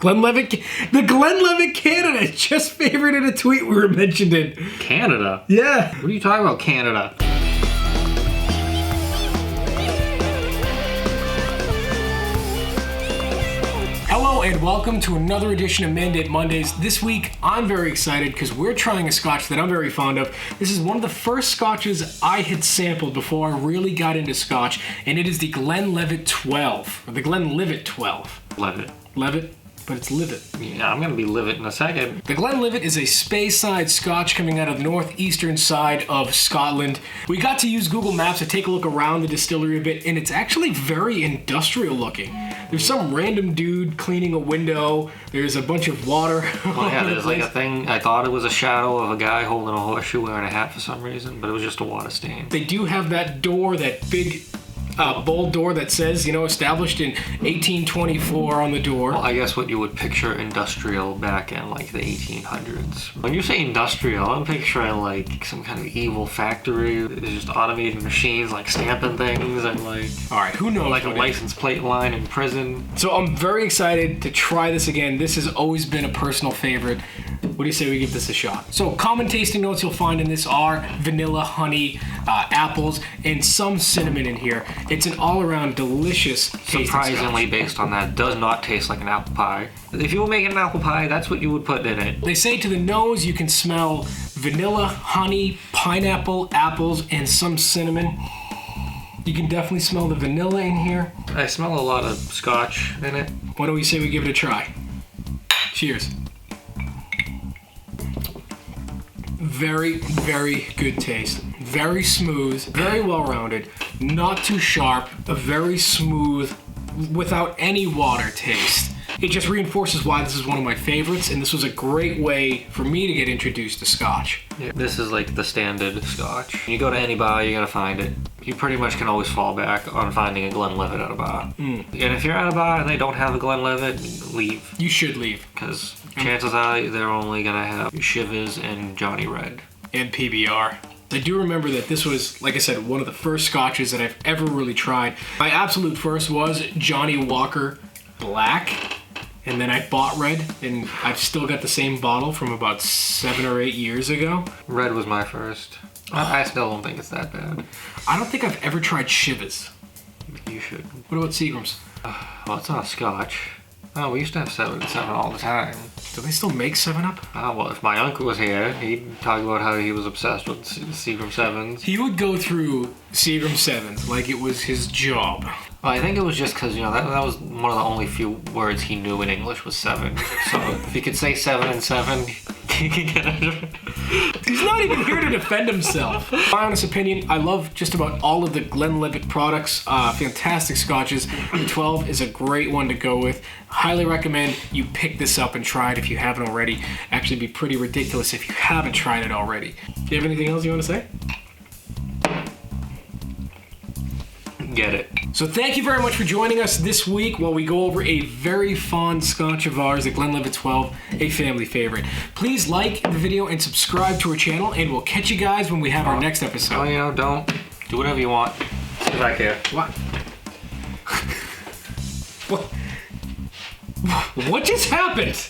Glenlivet, the Glenlivet Canada just favorited a tweet we were mentioned in. Canada? Yeah. What are you talking about, Canada? Hello and welcome to another edition of Mandate Mondays. This week, I'm very excited because we're trying a scotch that I'm very fond of. This is one of the first scotches I had sampled before I really got into scotch, and it is the Glenlivet 12, or the Glenlivet 12. Levitt. Levitt? But it's Livet. Yeah, I'm gonna be Livet in a second. The Glenlivet is a Speyside scotch coming out of the northeastern side of Scotland. We got to use Google Maps to take a look around the distillery a bit, and it's actually very industrial looking. There's some random dude cleaning a window. There's a bunch of water. Well, yeah, there's like a thing. I thought it was a shadow of a guy holding a horseshoe wearing a hat for some reason, but it was just a water stain. They do have that door, that big bold door that says, established in 1824 on the door. Well, I guess what you would picture industrial back in like the 1800s. When you say industrial, I'm picturing like some kind of evil factory. There's just automated machines like stamping things and like... Alright, who knows? Like a license plate line in prison. So I'm very excited to try this again. This has always been a personal favorite. What do you say we give this a shot? So common tasting notes you'll find in this are vanilla, honey, apples, and some cinnamon in here. It's an all-around delicious tasting Surprisingly, scotch. based on that, does not taste like an apple pie. If you were making an apple pie, that's what you would put in it. They say to the nose you can smell vanilla, honey, pineapple, apples, and some cinnamon. You can definitely smell the vanilla in here. I smell a lot of scotch in it. Why don't we say we give it a try? Cheers. Very, very good taste. Very smooth, very well-rounded, not too sharp, a very smooth, without any water taste. It just reinforces why this is one of my favorites, and this was a great way for me to get introduced to scotch. Yeah, this is like the standard scotch. You go to any bar, you're gonna find it. You pretty much can always fall back on finding a Glenlivet at a bar. And if you're at a bar and they don't have a Glenlivet, leave. You should leave. Because chances are they're only gonna have Shivers and Johnny Red. And PBR. I do remember that this was, like I said, one of the first scotches that I've ever really tried. My absolute first was Johnny Walker Black, and then I bought Red, and I've still got the same bottle from about 7 or 8 years ago. Red was my first. I still don't think it's that bad. I don't think I've ever tried Shivers. You should. What about Seagram's? Well, it's not a scotch. Oh, we used to have 7-7 all the time. Do they still make 7-Up? Oh, well, if my uncle was here, he'd talk about how he was obsessed with Seagram 7s. He would go through Seagram 7s like it was his job. Well, I think it was just because, that was one of the only few words he knew in English was 7. So if he could say 7 and 7, he could get it. He's not even here to defend himself. My honest opinion, I love just about all of the Glenlivet products. Fantastic scotches. The 12 is a great one to go with. Highly recommend you pick this up and try it if you haven't already. Actually, it'd be pretty ridiculous if you haven't tried it already. Do you have anything else you want to say? Get it. So thank you very much for joining us this week while we go over a very fond scotch of ours, the Glenlivet 12, a family favorite. Please like the video and subscribe to our channel, and we'll catch you guys when we have our next episode. Oh, don't. Do whatever you want. If I care. What? What just happened?